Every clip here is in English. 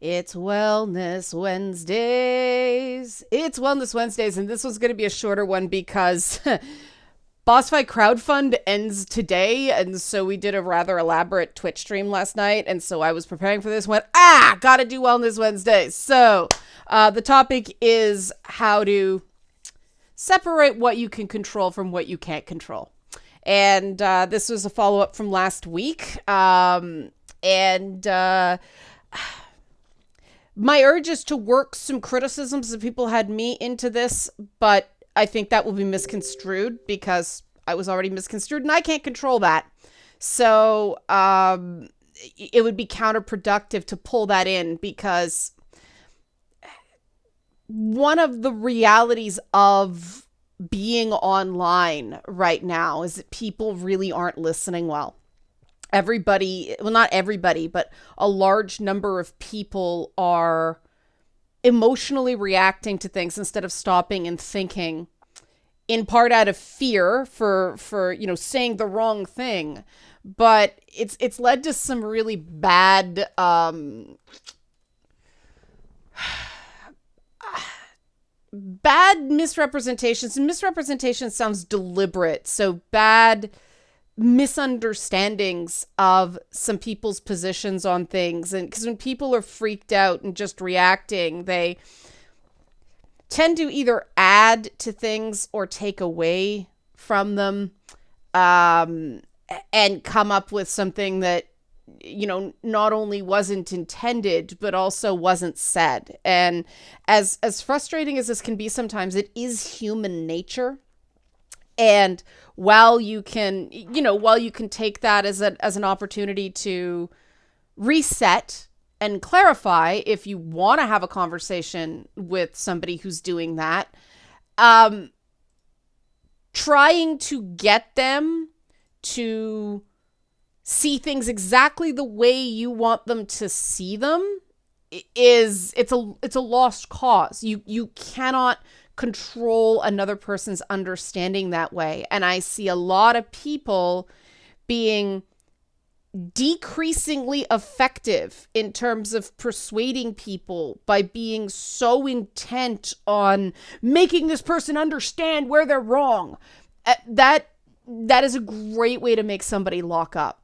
It's Wellness Wednesdays. It's Wellness Wednesdays, and this one's going to be a shorter one because Boss Fight Crowdfund ends today, and so we did a rather elaborate Twitch stream last night, and so I was preparing for this one. Gotta do Wellness Wednesdays. So the topic is how to separate what you can control from what you can't control. And this was a follow-up from last week. My urge is to work some criticisms that people had me into this, but I think that will be misconstrued because I was already misconstrued and I can't control that. So it would be counterproductive to pull that in because one of the realities of being online right now is that people really aren't listening well. Everybody, well, not everybody, but a large number of people are emotionally reacting to things instead of stopping and thinking, in part out of fear for saying the wrong thing. But it's led to some really bad bad misrepresentations. And misrepresentation sounds deliberate, so bad misunderstandings of some people's positions on things. And because when people are freaked out and just reacting, they tend to either add to things or take away from them, and come up with something that not only wasn't intended but also wasn't said. And as frustrating as this can be sometimes, it is human nature. And while you can take that as an opportunity to reset and clarify if you want to have a conversation with somebody who's doing that, trying to get them to see things exactly the way you want them to see them it's a lost cause. You cannot control another person's understanding that way. And I see a lot of people being decreasingly effective in terms of persuading people by being so intent on making this person understand where they're wrong. That is a great way to make somebody lock up.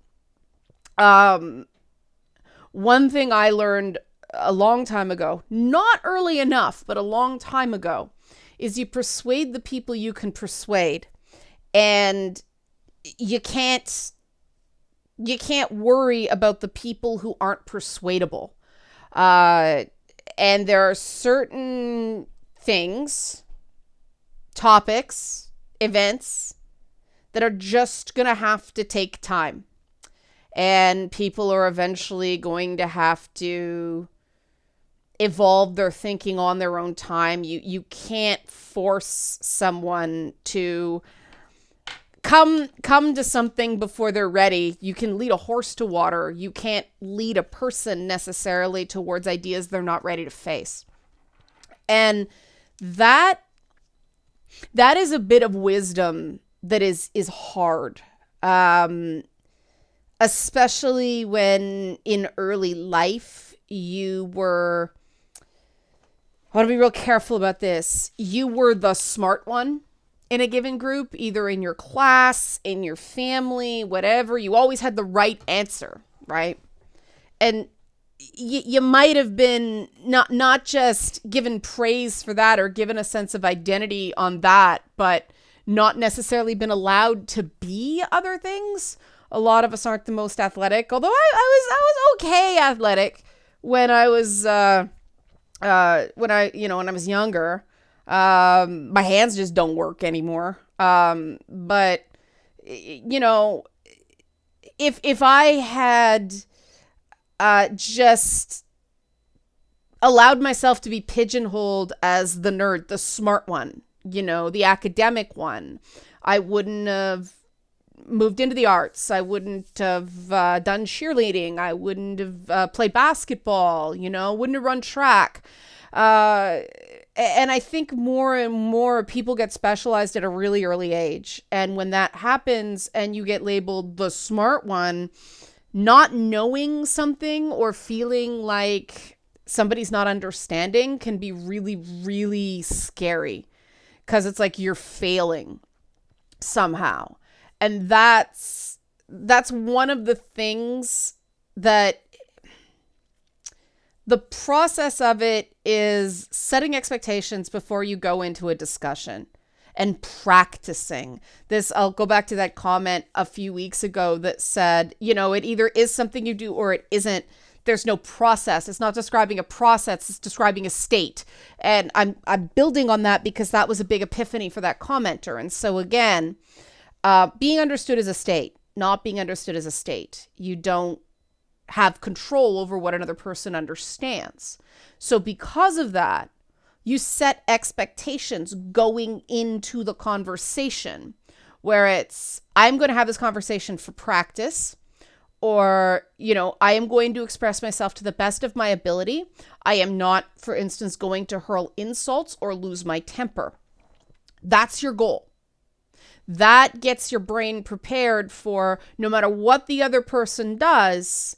One thing I learned a long time ago, not early enough, but a long time ago, is you persuade the people you can persuade, and you can't worry about the people who aren't persuadable. And there are certain things, topics, events that are just going to have to take time. And people are eventually going to have to evolve their thinking on their own time. You can't force someone to come to something before they're ready. You can lead a horse to water. You can't lead a person necessarily towards ideas they're not ready to face. And that is a bit of wisdom that is hard. Especially when in early life I want to be real careful about this. You were the smart one in a given group, either in your class, in your family, whatever. You always had the right answer, right? And you might have been not just given praise for that or given a sense of identity on that, but not necessarily been allowed to be other things. A lot of us aren't the most athletic, although I was okay athletic when I was when I was younger. My hands just don't work anymore. But if I had just allowed myself to be pigeonholed as the nerd, the smart one, the academic one, I wouldn't have moved into the arts. I wouldn't have done cheerleading. I wouldn't have played basketball, wouldn't have run track. And I think more and more people get specialized at a really early age. And when that happens and you get labeled the smart one, not knowing something or feeling like somebody's not understanding can be really, really scary, because it's like you're failing somehow. And that's one of the things that the process of it is setting expectations before you go into a discussion and practicing this. I'll go back to that comment a few weeks ago that said, it either is something you do or it isn't. There's no process. It's not describing a process. It's describing a state. And I'm building on that because that was a big epiphany for that commenter. And so again, being understood as a state, not being understood as a state. You don't have control over what another person understands. So because of that, you set expectations going into the conversation where it's, I'm going to have this conversation for practice, or, I am going to express myself to the best of my ability. I am not, for instance, going to hurl insults or lose my temper. That's your goal. That gets your brain prepared for no matter what the other person does.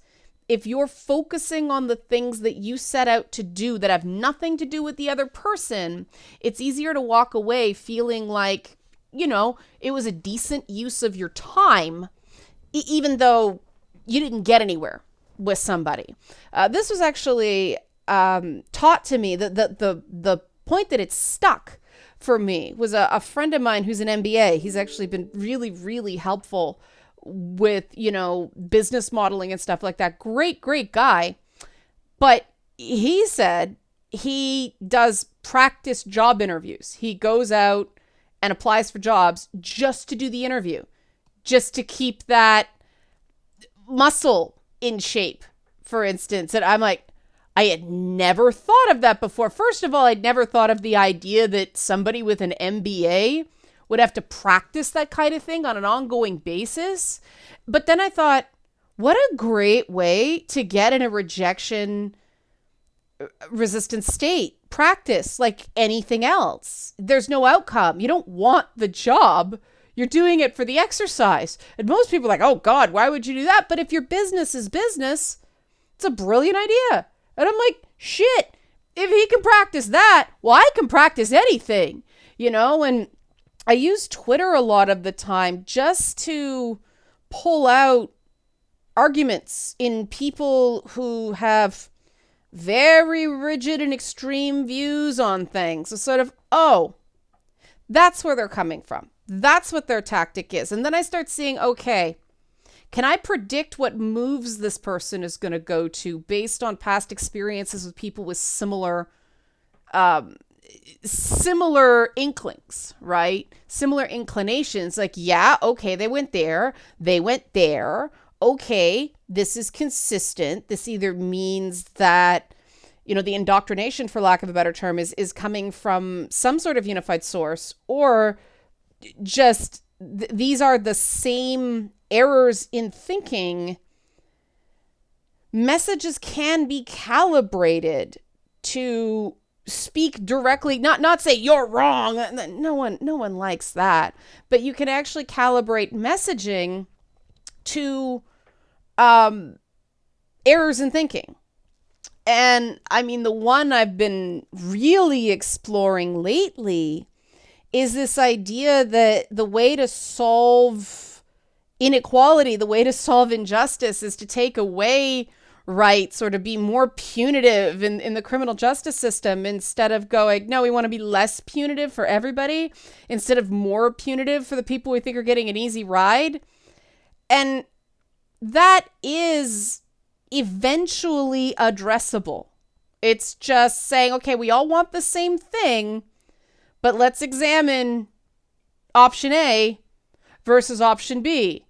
If you're focusing on the things that you set out to do that have nothing to do with the other person, it's easier to walk away feeling like, it was a decent use of your time, even though you didn't get anywhere with somebody. This was actually taught to me, that the point that it stuck for me was a friend of mine who's an MBA. He's actually been really, really helpful with, business modeling and stuff like that. Great guy. But he said he does practice job interviews. He goes out and applies for jobs just to do the interview, just to keep that muscle in shape, for instance. And I'm like, I had never thought of that before. First of all, I'd never thought of the idea that somebody with an MBA would have to practice that kind of thing on an ongoing basis. But then I thought, what a great way to get in a rejection resistant state. Practice like anything else. There's no outcome. You don't want the job. You're doing it for the exercise. And most people are like, oh God, why would you do that? But if your business is business, it's a brilliant idea. And I'm like, shit, if he can practice that, well, I can practice anything, and I use Twitter a lot of the time just to pull out arguments in people who have very rigid and extreme views on things. So sort of, oh, that's where they're coming from. That's what their tactic is. And then I start seeing, okay, can I predict what moves this person is going to go to based on past experiences with people with similar inklings, right? Similar inclinations. Like, yeah, okay, they went there. Okay, this is consistent. This either means that, the indoctrination, for lack of a better term, is coming from some sort of unified source, or just these are the same errors in thinking. Messages can be calibrated to speak directly, not say you're wrong. No one likes that. But you can actually calibrate messaging to errors in thinking. And I mean, the one I've been really exploring lately is this idea that the way to solve inequality, the way to solve injustice, is to take away rights or to be more punitive in the criminal justice system, instead of going, no, we want to be less punitive for everybody, instead of more punitive for the people we think are getting an easy ride. And that is eventually addressable. It's just saying, okay, we all want the same thing, but let's examine option A versus option B.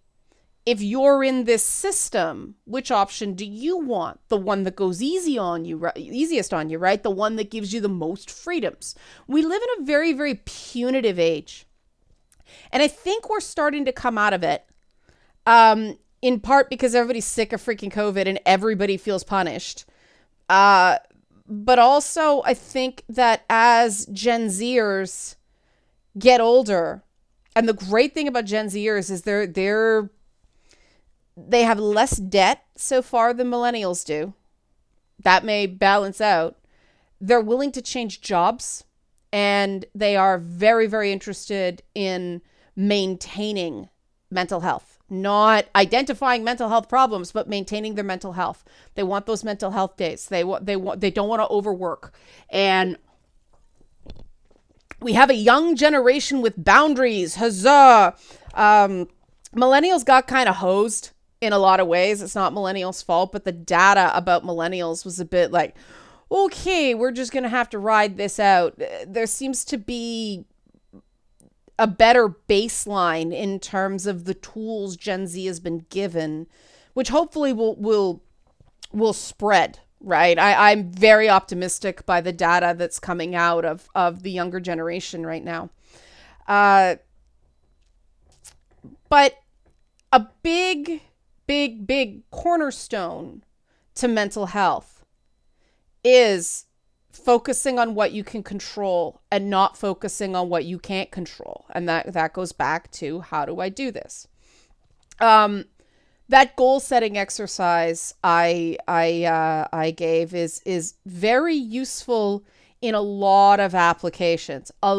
If you're in this system, which option do you want? The one that goes easiest on you, right? The one that gives you the most freedoms. We live in a very, very punitive age. And I think we're starting to come out of it, in part because everybody's sick of freaking COVID and everybody feels punished. But also, I think that as Gen Zers get older, and the great thing about Gen Zers is they have less debt so far than millennials do. that may balance out. They're willing to change jobs, and they are very, very interested in maintaining mental health, not identifying mental health problems, but maintaining their mental health. They want those mental health days. They don't want to overwork. And we have a young generation with boundaries. Huzzah. Millennials got kind of hosed in a lot of ways. It's not millennials' fault, but the data about millennials was a bit like, okay, we're just going to have to ride this out. There seems to be a better baseline in terms of the tools Gen Z has been given, which hopefully will spread, right? I'm very optimistic by the data that's coming out of the younger generation right now. But a big cornerstone to mental health is focusing on what you can control and not focusing on what you can't control. And that goes back to, how do I do this? That goal setting exercise I gave is very useful in a lot of applications. A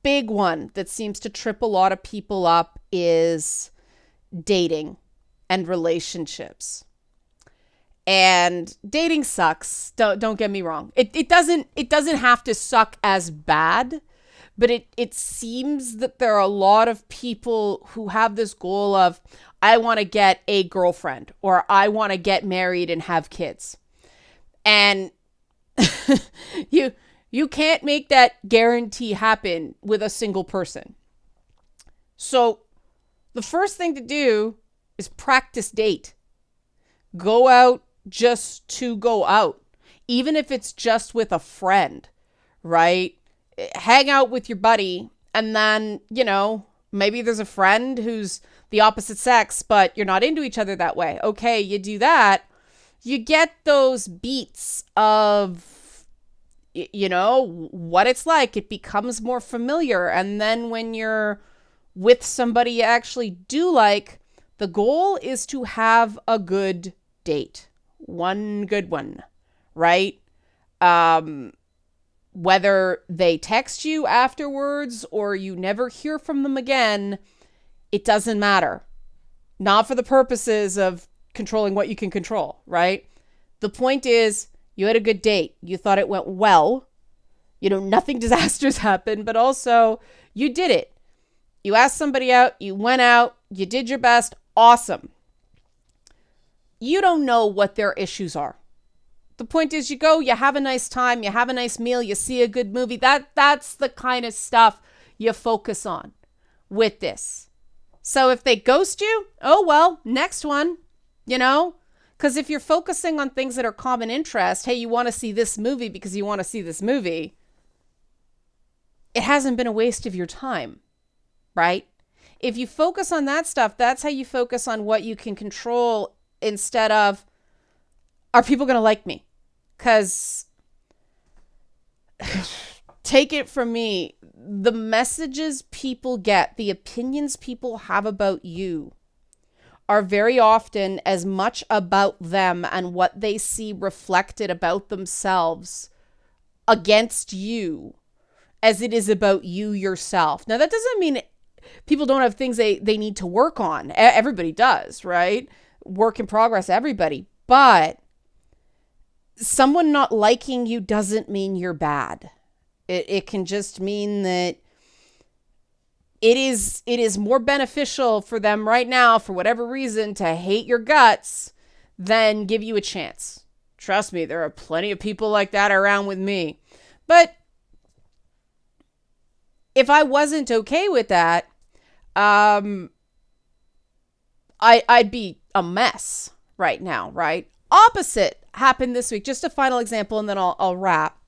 big one that seems to trip a lot of people up is dating and relationships. And dating sucks. Don't get me wrong. It doesn't have to suck as bad, but it seems that there are a lot of people who have this goal of, I want to get a girlfriend, or I want to get married and have kids. And you can't make that guarantee happen with a single person. So the first thing to do is practice date. Go out just to go out, even if it's just with a friend, right? Hang out with your buddy, and then, maybe there's a friend who's the opposite sex, but you're not into each other that way. Okay, you do that. You get those beats of, what it's like. It becomes more familiar. And then when you're with somebody you actually do like, the goal is to have a good date. One good one, right? Whether they text you afterwards or you never hear from them again, it doesn't matter. Not for the purposes of controlling what you can control, right? The point is, you had a good date. You thought it went well. Nothing disastrous happened, but also you did it. You asked somebody out, you went out, you did your best. Awesome. You don't know what their issues are. The point is, you go, you have a nice time, you have a nice meal, you see a good movie. That's the kind of stuff you focus on with this. So if they ghost you, oh well, next one, because if you're focusing on things that are common interest, hey, you want to see this movie because you want to see this movie, it hasn't been a waste of your time, right? If you focus on that stuff, that's how you focus on what you can control, instead of, are people going to like me? Because take it from me, the messages people get, the opinions people have about you are very often as much about them and what they see reflected about themselves against you as it is about you yourself. Now, that doesn't mean people don't have things they need to work on. Everybody does, right? Work in progress, everybody. But someone not liking you doesn't mean you're bad. It can just mean that it is more beneficial for them right now, for whatever reason, to hate your guts than give you a chance. Trust me, there are plenty of people like that around with me. But if I wasn't okay with that, I'd be a mess right now, right? Opposite happened this week. Just a final example, and then I'll wrap.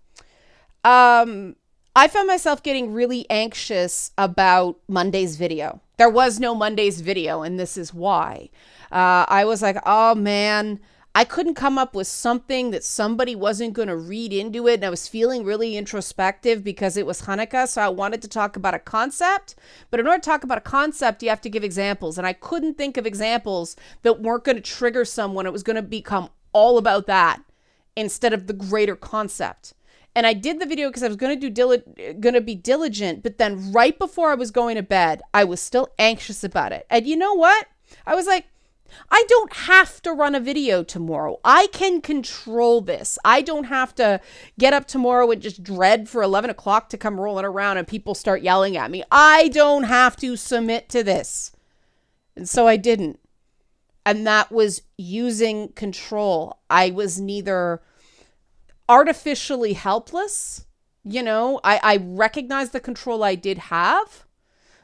I found myself getting really anxious about Monday's video. There was no Monday's video, and this is why. I was like, oh man, I couldn't come up with something that somebody wasn't going to read into it. And I was feeling really introspective because it was Hanukkah. So I wanted to talk about a concept. But in order to talk about a concept, you have to give examples. And I couldn't think of examples that weren't going to trigger someone. It was going to become all about that instead of the greater concept. And I did the video because I was going to be diligent. But then right before I was going to bed, I was still anxious about it. And you know what? I was like, I don't have to run a video tomorrow. I can control this. I don't have to get up tomorrow and just dread for 11 o'clock to come rolling around and people start yelling at me. I don't have to submit to this. And so I didn't. And that was using control. I was neither artificially helpless. I recognized the control I did have,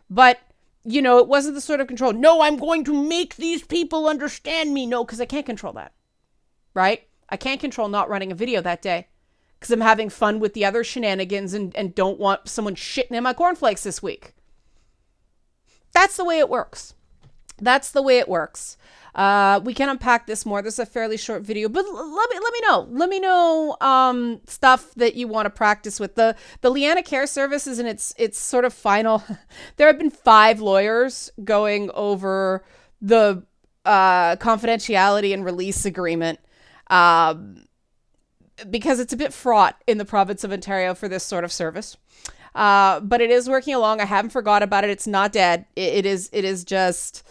but it wasn't the sort of control. No, I'm going to make these people understand me. No, because I can't control that, right? I can't control not running a video that day because I'm having fun with the other shenanigans and don't want someone shitting in my cornflakes this week. That's the way it works. That's the way it works. We can unpack this more. This is a fairly short video, but let me know. Let me know stuff that you want to practice with. The Leanna Care Service is in its sort of final. There have been 5 lawyers going over the confidentiality and release agreement because it's a bit fraught in the province of Ontario for this sort of service. But it is working along. I haven't forgot about it. It's not dead. It is just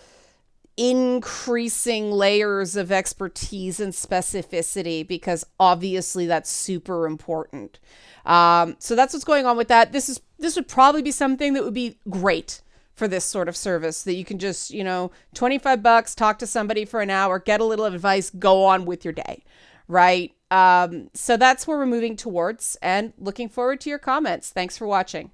increasing layers of expertise and specificity because obviously that's super important. So that's what's going on with that. This would probably be something that would be great for this sort of service that you can just, $25, talk to somebody for an hour, get a little advice, go on with your day, right? So that's where we're moving towards and looking forward to your comments. Thanks for watching.